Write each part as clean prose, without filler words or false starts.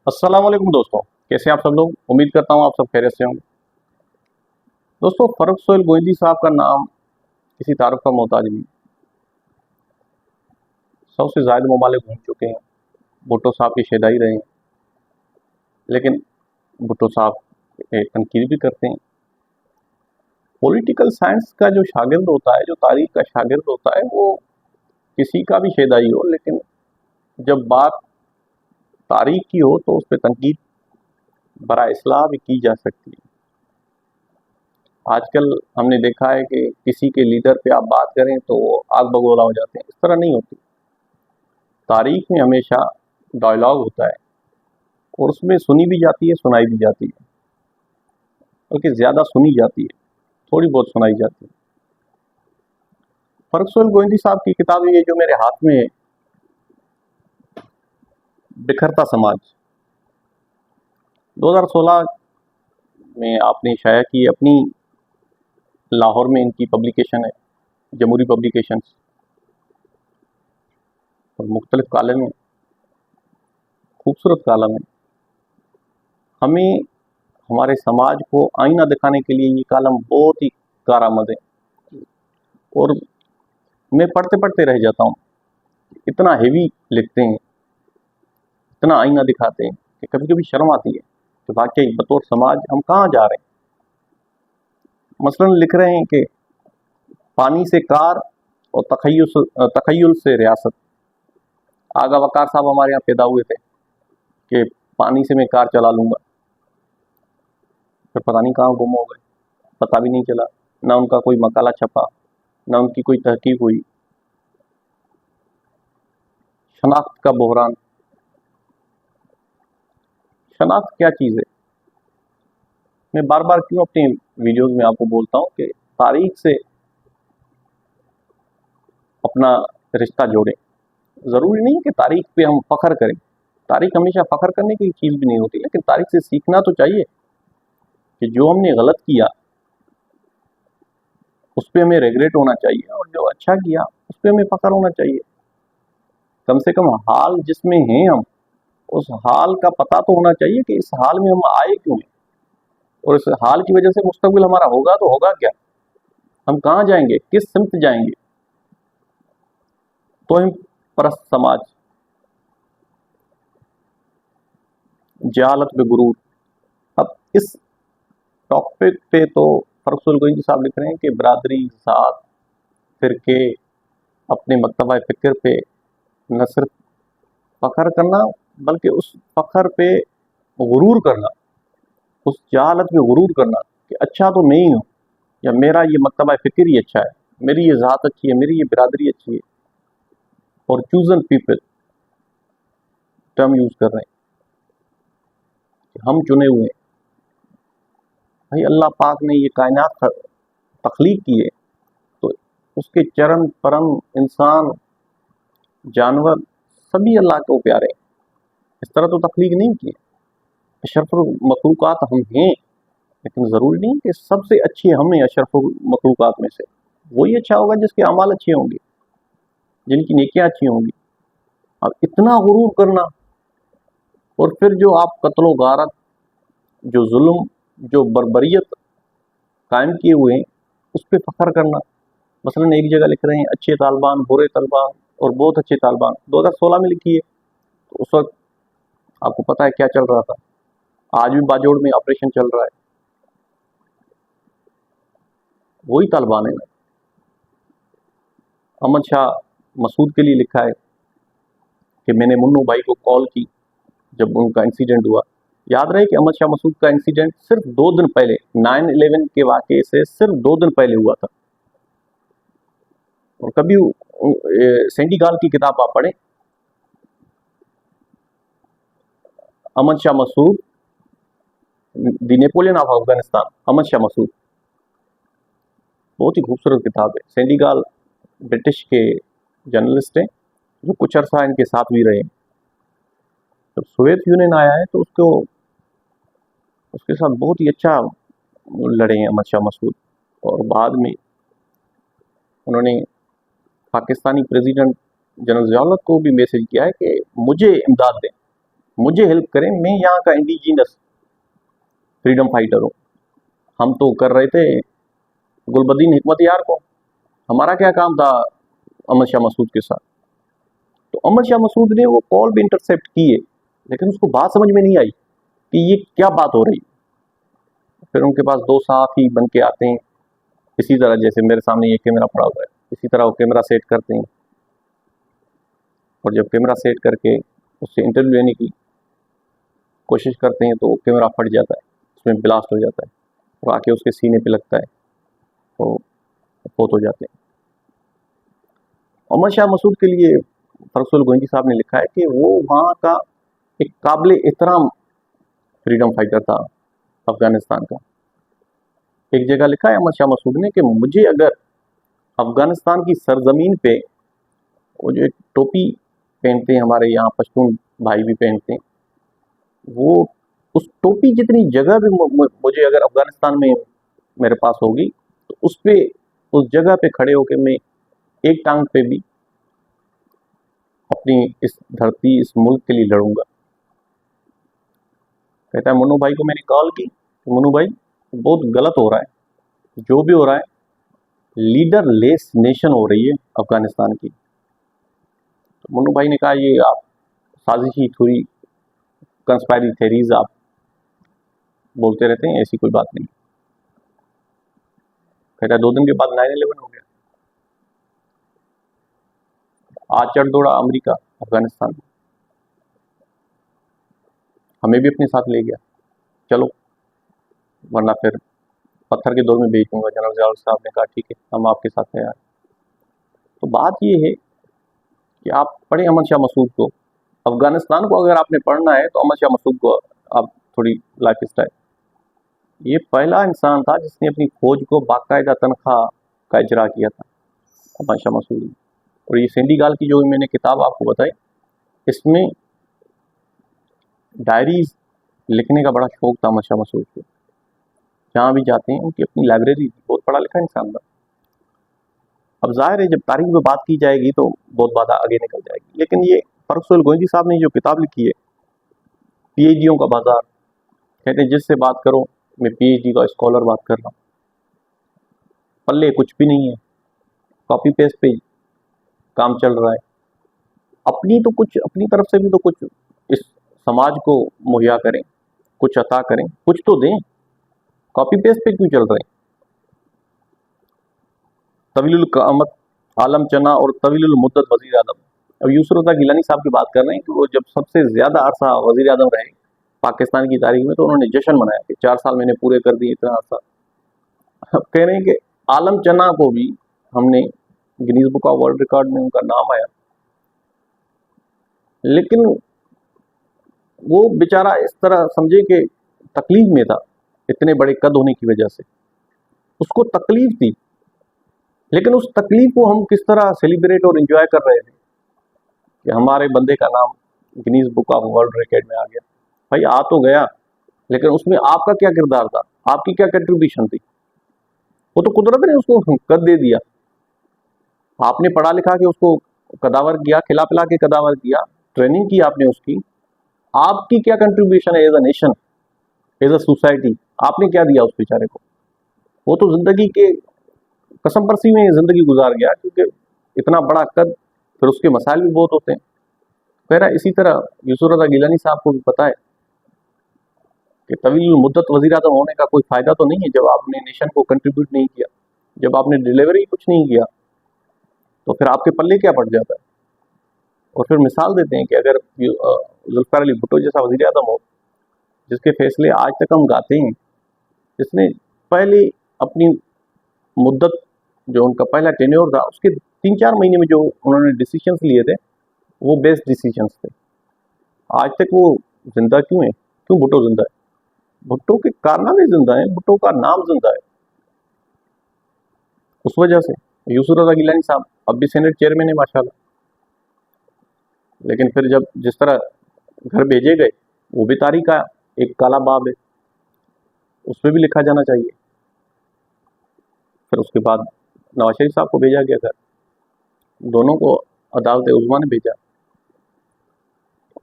अस्सलाम वालेकुम दोस्तों, कैसे हैं आप सब लोग। उम्मीद करता हूँ आप सब खैरियत से होंगे। दोस्तों, फर्रुख सोहेल गोइंदी साहब का नाम किसी तारुफ का मोहताज नहीं। 100 से ज़ायद ममालिक घूम चुके हैं, भुट्टो साहब की शहदाई रहे हैं, लेकिन भुट्टो साहब तनकीद भी करते हैं। पॉलिटिकल साइंस का जो शागिर्द होता है, जो तारीख का शागिर्द होता है, वो किसी का भी शहदाई हो, लेकिन जब बात तारीख की हो तो उस पर तनकीद बरा इस्लाह भी की जा सकती है। आजकल हमने देखा है कि किसी के लीडर पे आप बात करें तो वो आग बगोला हो जाते हैं। इस तरह नहीं होती। तारीख में हमेशा डायलॉग होता है और उसमें सुनी भी जाती है, सुनाई भी जाती है, बल्कि ज़्यादा सुनी जाती है, थोड़ी बहुत सुनाई जाती है। फर्रुख सोहेल गोइंदी साहब की किताब ये जो मेरे हाथ में है, बिखरता समाज, 2016 में आपने शाया की। अपनी लाहौर में इनकी पब्लिकेशन है, जमहूरी पब्लिकेशंस, और मुख्तलिफ कालम है, खूबसूरत कालम है। हमें हमारे समाज को आईना दिखाने के लिए ये कालम बहुत ही कारआमद है, और मैं पढ़ते पढ़ते रह जाता हूँ। इतना हेवी लिखते हैं, इतना आईना दिखाते हैं कि कभी कभी शर्म आती है कि वाकई बतौर समाज हम कहाँ जा रहे हैं। मसलन लिख रहे हैं कि पानी से कार और तखय्युल से रियासत। आगा वकार साहब हमारे यहाँ पैदा हुए थे कि पानी से मैं कार चला लूँगा, फिर पता नहीं कहाँ गुम हो गए, पता भी नहीं चला। ना उनका कोई मकाला छपा, ना उनकी कोई तहकीक हुई। शनाख्त का बहरान। शनाख्त क्या चीज़ है? मैं बार बार क्यों अपनी वीडियोस में आपको बोलता हूँ कि तारीख से अपना रिश्ता जोड़ें। ज़रूरी नहीं है कि तारीख पे हम फ़ख्र करें। तारीख हमेशा फ़ख्र करने की चीज़ भी नहीं होती, लेकिन तारीख से सीखना तो चाहिए कि जो हमने गलत किया उस पर हमें रिग्रेट होना चाहिए, और जो अच्छा किया उस पर हमें फ़ख्र होना चाहिए। कम से कम हाल जिसमें हैं हम, उस हाल का पता तो होना चाहिए कि इस हाल में हम आए क्यों हैं, और इस हाल की वजह से मुस्तकबिल हमारा होगा तो होगा क्या, हम कहाँ जाएंगे, किस सिमत जाएंगे। तोहिम परस्त समाज, जहालत पे गुरूर। अब इस टॉपिक पे तो फर्रुख सोहेल गोइंदी साहब लिख रहे हैं कि बरादरी, ज़ात, फिरके, अपने मकतबा फ़िक्र पे न सिर्फ फ़ख्र करना, बल्कि उस फ़ख्र पे गुरूर करना, उस जहालत में गुरूर करना कि अच्छा तो मैं ही हूँ, या मेरा ये मकतबा फ़िक्र ही अच्छा है, मेरी ये ज़ात अच्छी है, मेरी ये बिरादरी अच्छी है। और चूजन पीपल टर्म यूज़ कर रहे हैं कि हम चुने हुए हैं। भाई, अल्लाह पाक ने ये कायनात तख्लीक की है, तो उसके चरण परम, इंसान, जानवर, सभी अल्लाह को प्यारे हैं। इस तरह तो तख्लीक नहीं की है। अशरफुल मखलूक़ात हम हैं, लेकिन ज़रूरी नहीं कि सबसे अच्छे हम हैं। अशरफुल मखलूक़ात में से वही अच्छा होगा जिसके अमाल अच्छे होंगे, जिनकी नेकियां अच्छी होंगी। अब इतना गुरूर करना, और फिर जो आप कत्लो गारत, जो जुल्म, जो बर्बरियत कायम किए हुए हैं, उस पर फ़ख्र करना। मसलन एक जगह लिख रहे हैं अच्छे तालिबान, बुरे तालिबान और बहुत अच्छे तालिबान, 2016 में लिखी है। तो उस वक्त आपको पता है क्या चल रहा था। आज भी बाजोड़ में ऑपरेशन चल रहा है, वही तालिबान है ना। अहमद शाह मसूद के लिए लिखा है कि मैंने मुन्नू भाई को कॉल की जब उनका इंसिडेंट हुआ। याद रहे कि अहमद शाह मसूद का इंसिडेंट सिर्फ 2 दिन पहले, 9/11 के वाक़े से सिर्फ 2 दिन पहले हुआ था। और कभी सैंडी गाल की किताब आप पढ़ें, Ahmad Shah Massoud, the Napoleon of Afghanistan, Ahmad Shah Massoud, बहुत ही खूबसूरत किताब है। सैंडी गाल ब्रिटिश के जर्नलिस्ट हैं जो कुछ अर्सा इनके साथ भी रहे। जब सोवियत यूनियन आया है तो उसके साथ बहुत ही अच्छा लड़े हैं अहमद शाह मसूद। और बाद में उन्होंने पाकिस्तानी प्रेसिडेंट जनरल ज़ियाउल हक को भी मैसेज किया है कि मुझे इमदाद दें। मुझे हेल्प करें, मैं यहाँ का इंडिजिनस फ्रीडम फाइटर हूँ। हम तो कर रहे थे गुलबदीन हिकमत यार को, हमारा क्या काम था अहमद शाह मसूद के साथ। तो अहमद शाह मसूद ने वो कॉल भी इंटरसेप्ट की है, लेकिन उसको बात समझ में नहीं आई कि ये क्या बात हो रही। फिर उनके पास दो साथी बन के आते हैं, इसी तरह जैसे मेरे सामने ये कैमरा पड़ा हुआ है, इसी तरह वो कैमरा सेट करते हैं, और जब कैमरा सेट करके उससे इंटरव्यू लेने की कोशिश करते हैं तो कैमरा फट जाता है, उसमें ब्लास्ट हो जाता है और आके उसके सीने पे लगता है, तो फोत हो जाते हैं। अहमद शाह मसूद के लिए फरसुल गोइंकी साहब ने लिखा है कि वो वहाँ का एक काबिल एहतराम फ्रीडम फाइटर था अफगानिस्तान का। एक जगह लिखा है अहमद शाह मसूद ने कि मुझे अगर अफगानिस्तान की सरजमीन पे वो जो एक टोपी पहनते हैं, हमारे यहाँ पश्तून भाई भी पहनते हैं, वो उस टोपी जितनी जगह भी मुझे अगर अफगानिस्तान में मेरे पास होगी तो उस जगह पे खड़े होकर मैं एक टांग पे भी अपनी इस धरती, इस मुल्क के लिए लड़ूंगा। कहता है मुन्नू भाई को मैंने कॉल की, मुन्नू भाई बहुत गलत हो रहा है, जो भी हो रहा है, लीडर लेस नेशन हो रही है अफगानिस्तान की। तो मुन्नू भाई ने कहा ये आप साजिशी थोड़ी कंस्पायरी थेरीज आप बोलते रहते हैं, ऐसी कोई बात नहीं। कहता है 2 दिन के बाद 9/11 हो गया, आज चढ़ दौड़ा अमेरिका अफगानिस्तान में, हमें भी अपने साथ ले गया, चलो वरना फिर पत्थर के दौर में भेज दूंगा। जनरल जावेद साहब ने कहा ठीक है, हम आपके साथ तैयार। तो बात ये है कि आप पढ़ें अहमद शाह मसूद को, अफगानिस्तान को अगर आपने पढ़ना है तो अहमद शाह मसूद को आप थोड़ी लाइफ स्टाइल। ये पहला इंसान था जिसने अपनी फौज को बाकायदा तनख्वाह का इजरा किया था, अहमद शाह मसूद। और ये सेंडिगाल की जो मैंने किताब आपको बताई, इसमें डायरीज लिखने का बड़ा शौक था अहमद शाह मसूद को। जहाँ भी जाते हैं उनकी अपनी लाइब्रेरी, बहुत पढ़ा लिखा इंसान था। अब जाहिर है जब तारीख में बात की जाएगी तो बहुत बात आगे निकल जाएगी, लेकिन ये फरसुल गोइंकी साहब ने जो किताब लिखी है पीएचडियों का बाजार, कहते हैं जिससे बात करो मैं पीएचडी का स्कॉलर बात कर रहा हूँ, पल्ले कुछ भी नहीं है, कॉपी पेस्ट पे काम चल रहा है। अपनी तरफ से भी तो कुछ इस समाज को मुहैया करें, कुछ अता करें, कुछ तो दें, कॉपी पेस्ट पे क्यों चल रहे हैं। तवीलुल क़यामत आलम चना और तवीलुल मुद्दत वज़ीर आज़म। अब यूसुफ रज़ा गिलानी साहब की बात कर रहे हैं कि वो जब सबसे ज़्यादा अरसा वज़ीर आज़म रहे पाकिस्तान की तारीख में, तो उन्होंने जश्न मनाया कि 4 साल मैंने पूरे कर दिए, इतना अरसा। अब कह रहे हैं कि आलम चना को भी हमने Guinness book of world record में उनका नाम आया, लेकिन वो बेचारा इस तरह समझे कि तकलीफ में था, इतने बड़े कद होने की वजह से उसको तकलीफ थी, लेकिन उस तकलीफ को हम किस तरह सेलिब्रेट और एंजॉय कर रहे थे कि हमारे बंदे का नाम Guinness book of world record में आ गया। भाई आ तो गया, लेकिन उसमें आपका क्या किरदार था, आपकी क्या कंट्रीब्यूशन थी? वो तो कुदरत ने उसको कद दे दिया, आपने पढ़ा लिखा के उसको कदावर किया, खिला पिला के कदावर किया, ट्रेनिंग की आपने उसकी। आपकी क्या कंट्रीब्यूशन है as a nation, as a society, आपने क्या दिया उस बेचारे को? वो तो जिंदगी के कसम परसी में जिंदगी गुजार गया, क्योंकि इतना बड़ा कद, फिर उसके मसाइल भी बहुत होते हैं। कह रहा है इसी तरह यूसुफ रज़ा गिलानी साहब को भी पता है कि तवील मुद्दत वज़ीर आज़म होने का कोई फ़ायदा तो नहीं है जब आपने नेशन को कंट्रीब्यूट नहीं किया, जब आपने डिलीवरी कुछ नहीं किया, तो फिर आपके पल्ले क्या पड़ जाता है। और फिर मिसाल देते हैं कि अगर जुल्फ़िकार अली भुट्टो जैसा वज़ीर आज़म हो, जिसके फैसले आज तक हम गाते हैं, जिसने पहले अपनी मुद्दत, जो उनका पहला टेन्योर था, उसके 3-4 महीने में जो उन्होंने डिसीजंस लिए थे वो बेस्ट डिसीजंस थे। आज तक वो जिंदा क्यों है? क्यों भुट्टो जिंदा है? भुट्टो के कारनामे जिंदा है, भुट्टो का नाम जिंदा है। उस वजह से यूसुफ रज़ा गिलानी साहब अब भी सेनेट चेयरमैन है माशाल्लाह, लेकिन फिर जब जिस तरह घर भेजे गए, वो भी तारीख का एक काला बाब है, उसमें भी लिखा जाना चाहिए। फिर उसके बाद नवाज शरीफ साहब को भेजा गया घर, दोनों को अदालत उज़्मा ने भेजा।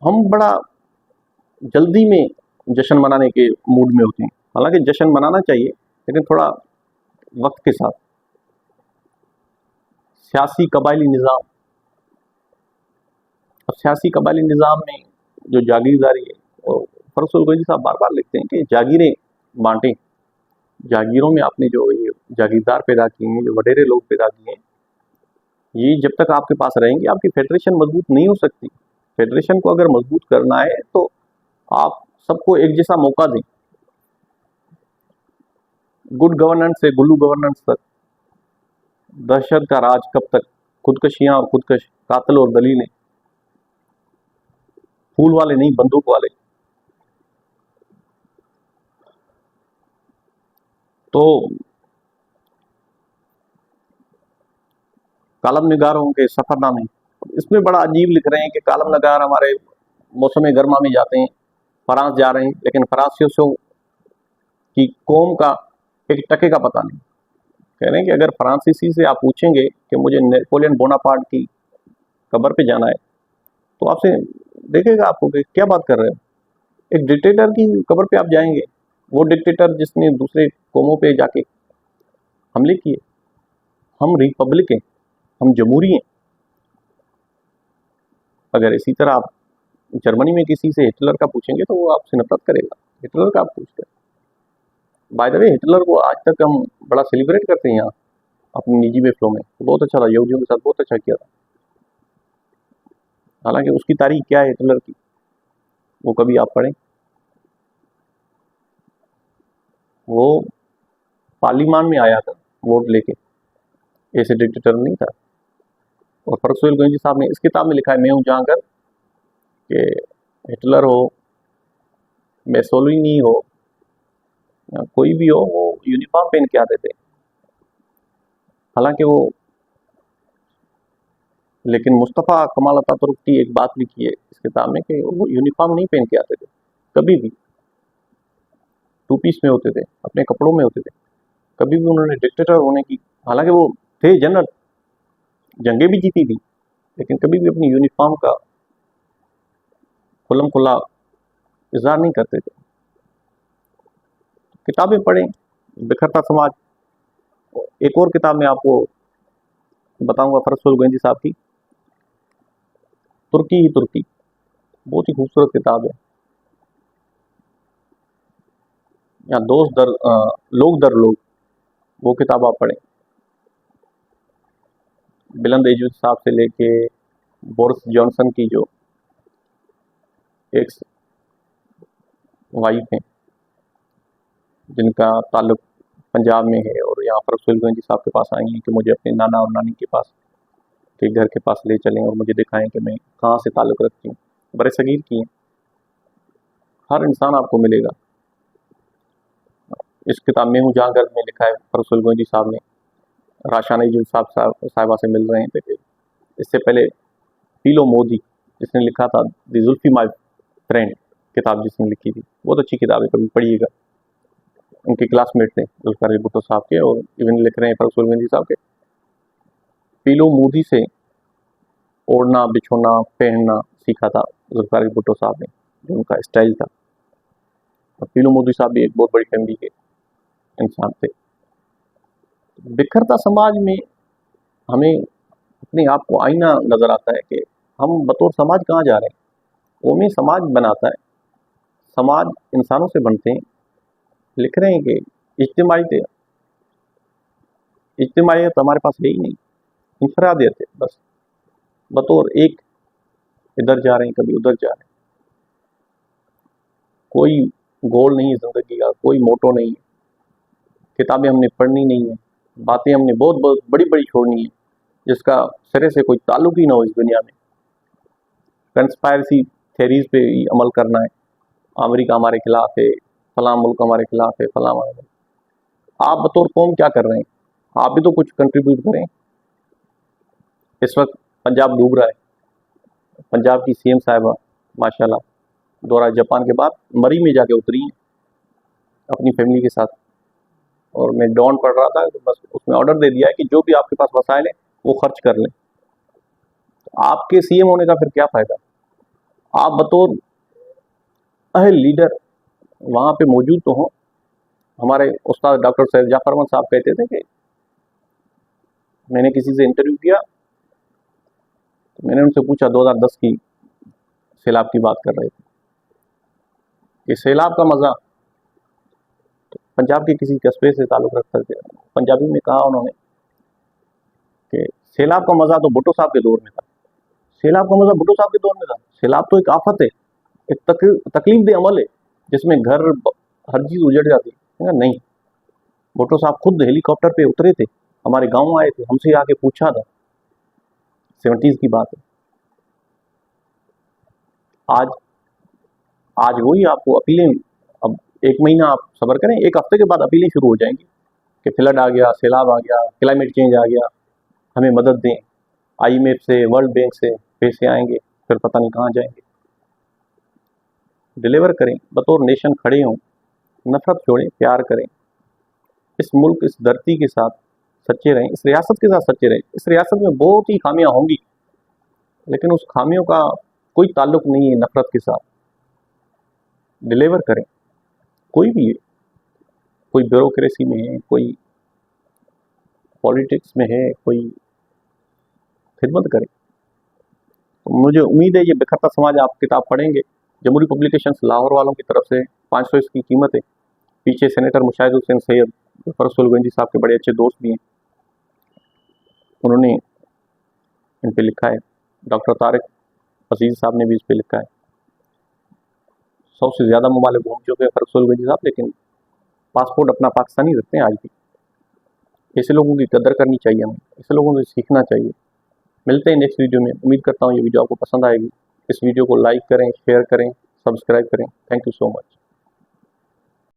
हम बड़ा जल्दी में जश्न मनाने के मूड में होते हैं। हालांकि जश्न मनाना चाहिए, लेकिन थोड़ा वक्त के साथ। सियासी कबायली निज़ाम, अब सियासी कबायली निज़ाम में जो जागीरदारी है, और फरुख गोइंदी साहब बार बार लिखते हैं कि जागीरें बांटें, जागीरों में आपने जो ये जागीरदार पैदा किए हैं, जो वडेरे लोग पैदा किए हैं, ये जब तक आपके पास रहेंगे आपकी फेडरेशन मजबूत नहीं हो सकती। फेडरेशन को अगर मजबूत करना है तो आप सबको एक जैसा मौका दें। गुड गवर्नेंस से गुल्लू गवर्नेंस तक, दहशत का राज कब तक, खुदकशियां और खुदकश, कातिल और दलीलें, फूल वाले नहीं बंदूक वाले। तो कालम निगारों के सफरनामे, इसमें बड़ा अजीब लिख रहे हैं कि कालम नगार हमारे मौसम गर्मा में जाते हैं, फ्रांस जा रहे हैं, लेकिन फ्रांसीसियों की कौम का एक टके का पता नहीं। कह रहे हैं कि अगर फ्रांसीसी से आप पूछेंगे कि मुझे नेपोलियन बोनापार्ट की कब्र पे जाना है, तो आपसे देखेगा आपको कि क्या बात कर रहे हो, एक डिक्टेटर की कब्र पे आप जाएंगे, वो डिक्टेटर जिसने दूसरे कौमों पे जाके हमले किए। हम रिपब्लिक हैं, हम जमहूरी हैं। अगर इसी तरह आप जर्मनी में किसी से हिटलर का पूछेंगे तो वो आपसे नफरत करेगा। हिटलर का आप पूछते हैं, बाय द वे हिटलर को आज तक हम बड़ा सेलिब्रेट करते हैं यहाँ अपनी निजी महफिलों में, बहुत अच्छा था, यहूदियों के साथ बहुत अच्छा किया था। हालांकि उसकी तारीख क्या है हिटलर की, वो कभी आप पढ़ें। वो पार्लियामान में आया था वोट लेके, ऐसे डिक्टेटर नहीं था। और फरुख गोइंदी साहब ने इस किताब में लिखा है, मैं हूँ जहाँ घर, कि हिटलर हो, मेसोलिनी हो, कोई भी हो, वो यूनिफॉर्म पहन के आते थे। हालांकि वो, लेकिन मुस्तफ़ा कमाल अतातुर्क की एक बात लिखी है इस किताब में कि वो यूनिफॉर्म नहीं पहन के आते थे कभी भी, टू पीस में होते थे, अपने कपड़ों में होते थे। कभी भी उन्होंने डिक्टेटर होने की, हालांकि वो थे जनरल, जंगें भी जीती थी, लेकिन कभी भी अपनी यूनिफॉर्म का खुल्लम खुल्ला इजहार नहीं करते थे। किताबें पढ़ें, बिखरता समाज। एक और किताब मैं आपको बताऊंगा फरुख गोइंदी साहब की, तुर्की ही तुर्की, बहुत ही खूबसूरत किताब है। या दोस्त दर लोग दर लोग, वो किताब आप पढ़ें। बिलंद एजुज साहब से लेके बोरिस जॉनसन की जो एक्स वाइफ हैं, जिनका ताल्लुक पंजाब में है, और यहाँ फरुख गोइंदी साहब के पास आई हैं कि मुझे अपने नाना और नानी के पास के घर के पास ले चलें और मुझे दिखाएं कि मैं कहाँ से ताल्लुक़ रखती हूँ। बड़े सगीर की हैं। हर इंसान आपको मिलेगा। इस किताब में हूँ जहाँ घर में लिखा है, फरुख गोइंदी साहब ने राशान एजुज साहिबा से मिल रहे थे। इससे पहले पीलो मोदी, जिसने लिखा था द जुल्फी माई फ्रेंड किताब, जिसने लिखी थी, बहुत अच्छी किताब है, कभी पढ़िएगा। उनके क्लासमेट थे जुल्फिकार भुट्टो साहब के, और इवन लिख रहे हैं फरुख गोइंदी साहब के, पीलो मोदी से ओढ़ना बिछोना पहनना सीखा था जुल्फिकार भुट्टो साहब ने, जो उनका स्टाइल था। और पीलो मोदी साहब भी एक बहुत बड़ी फैमिली के इंसान थे। बिखरता समाज में हमें अपने आप को आईना नजर आता है कि हम बतौर समाज कहाँ जा रहे हैं। वो में समाज बनाता है, समाज इंसानों से बनते हैं। लिख रहे हैं कि इज्तिमाइयत हमारे पास है ही नहीं, इंफरादियत है बस। बतौर एक इधर जा रहे हैं, कभी उधर जा रहे हैं, कोई गोल नहीं है जिंदगी का, कोई मोटो नहीं है। किताबें हमने पढ़नी नहीं है, बातें हमने बहुत बहुत बड़ी बड़ी छोड़नी है, जिसका सिरे से कोई ताल्लुक ही ना हो इस दुनिया में। कंस्पायरेसी थेरीज पे ही अमल करना है, अमेरिका हमारे खिलाफ है, फलां मुल्क हमारे खिलाफ है, फलां। आप बतौर कौम क्या कर रहे हैं? आप भी तो कुछ कंट्रीब्यूट करें। इस वक्त पंजाब डूब रहा है। पंजाब की सीएम साहिबा माशाल्लाह दौरा जापान के बाद मरी में जाके उतरी हैं अपनी फैमिली के साथ। और मैं डॉन पढ़ रहा था, तो बस उसमें ऑर्डर दे दिया है कि जो भी आपके पास वसाइल है वो खर्च कर लें। तो आपके सीएम होने का फिर क्या फ़ायदा? आप बतौर अहल लीडर वहाँ पे मौजूद तो हों। हमारे उस्ताद डॉक्टर सैयद जाफर अहमद साहब कहते थे कि मैंने किसी से इंटरव्यू किया तो मैंने उनसे पूछा, 2010 की सैलाब की बात कर रहे थे कि सैलाब का मज़ा, तो पंजाब के किसी कस्बे से ताल्लुक़ रखते थे। पंजाबी में कहा उन्होंने कि सैलाब का मज़ा तो भुट्टो साहब के दौर में था। सैलाब का मज़ा भुट्टो साहब के दौर में था। सैलाब तो एक आफत है, एक तकलीफ दे अमल है जिसमें घर हर चीज़ उजड़ जाती है। नहीं, भुट्टो साहब खुद हेलीकॉप्टर पे उतरे थे, हमारे गांव आए थे, हमसे आके पूछा था। 70s की बात है। आज वही आपको अपीलें, अब 1 महीना आप सब्र करें, 1 हफ्ते के बाद अपीलें शुरू हो जाएंगी कि फ्लड आ गया, सैलाब आ गया, क्लाइमेट चेंज आ गया, हमें मदद दें। IMF से, वर्ल्ड बैंक से पैसे आएंगे, फिर पता नहीं कहाँ जाएंगे। डिलीवर करें, बतौर नेशन खड़े हों, नफरत छोड़ें, प्यार करें। इस मुल्क, इस धरती के साथ सच्चे रहें, इस रियासत के साथ सच्चे रहें। इस रियासत में बहुत ही खामियां होंगी, लेकिन उस खामियों का कोई ताल्लुक नहीं है नफरत के साथ। डिलीवर करें, कोई भी है, कोई ब्यूरोक्रेसी में है, कोई पॉलिटिक्स में है, कोई खिदमत करें। तो मुझे उम्मीद है ये बिखरता समाज आप किताब पढ़ेंगे। जमहूरी पब्लिकेशंस लाहौर वालों की तरफ से 500 इसकी कीमत है। पीछे सेनेटर मुशाहिद हुसैन सैयद फरसुलगंजी साहब के बड़े अच्छे दोस्त भी हैं, उन्होंने इन पे लिखा है। डॉक्टर तारिक अजीज साहब ने भी इस पे लिखा है। 100 से ज़्यादा ममालिक घूम चुके हैं फरसुलगंजी साहब, लेकिन पासपोर्ट अपना पाकिस्तानी रखते हैं आज भी। ऐसे लोगों की कदर करनी चाहिए, हमें ऐसे लोगों से सीखना चाहिए। मिलते हैं नेक्स्ट वीडियो में। उम्मीद करता हूँ ये वीडियो आपको पसंद आएगी। इस वीडियो को लाइक करें, शेयर करें, सब्सक्राइब करें। Thank you so much.